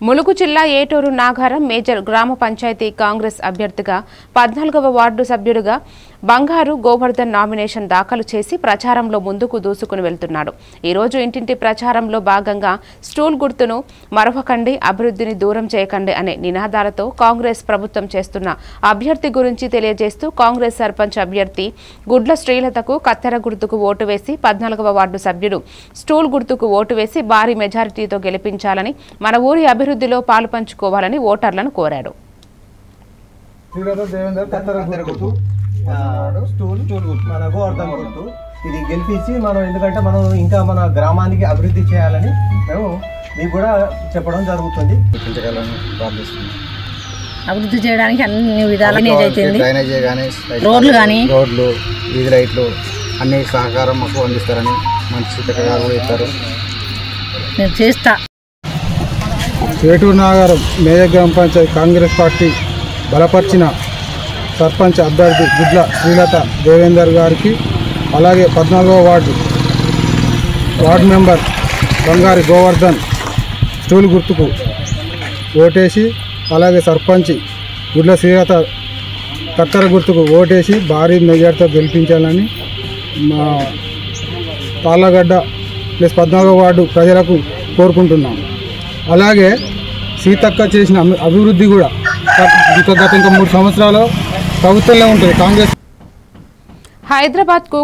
ములుగు జిల్లా ఏటూరు నాగారం మేజర్ గ్రామ పంచాయతీ కాంగ్రెస్ అభ్యర్థిగా 14వ వార్డు సభ్యుడిగా బంగారు గోవర్ధన్ నామినేషన్ దాఖలు చేసి ప్రచారంలో ముందుకు దూసుకుని వెళ్తున్నాడు. ఈ రోజు ఇంటింటి ప్రచారంలో భాగంగా స్టూల్ గుర్తును మరవకండి, అభివృద్ధిని దూరం చేయకండి అనే నినాదాలతో కాంగ్రెస్ ప్రభుత్వం చేస్తున్న అభ్యర్థి గురించి తెలియజేస్తూ కాంగ్రెస్ సర్పంచ్ అభ్యర్థి గుడ్ల శ్రీలతకు కత్తెర గుర్తుకు ఓటు వేసి 14వ వార్డు సభ్యుడు స్టూల్ గుర్తుకు ఓటు వేసి భారీ మెజారిటీతో గెలిపించాలని, మన ఊరి అభివృద్ధిలో పాలు పంచుకోవాలని ఓటర్లను కోరాడు. ఇది గెలిపించి మనం ఎందుకంటే మనం ఇంకా మన గ్రామానికి అభివృద్ధి చేయాలని మేము మీకు కూడా చెప్పడం జరుగుతుంది. అభివృద్ధి చేయడానికి అన్ని విధాలు రోడ్లు వీధి లైట్లు అన్ని సహకారం మాకు అందిస్తారని మంచి కూడా ఇస్తారు. నేను చేస్తా. ఏటూరు నాగారం మేజర్ గ్రామ పంచాయతీ కాంగ్రెస్ పార్టీ బలపరిచిన సర్పంచ్ అభ్యర్థి గుడ్ల శ్రీలత దేవేందర్ గారికి, అలాగే 14వ వార్డు మెంబర్ బంగారు గోవర్ధన్ స్టూల్ గుర్తుకు ఓటేసి, అలాగే సర్పంచ్ గుడ్ల శ్రీలత కత్తెర గుర్తుకు ఓటేసి భారీ మెజార్టీతో గెలిపించాలని మా తాళ్ళగడ్డ ప్లస్ 14వ వార్డు ప్రజలకు కోరుకుంటున్నాం. అలాగే సీతక్క చేసిన అభివృద్ధి కూడా గత ఇంకా 3 సంవత్సరాలు ప్రభుత్వంలో ఉంటుంది కాంగ్రెస్. హైదరాబాద్ కు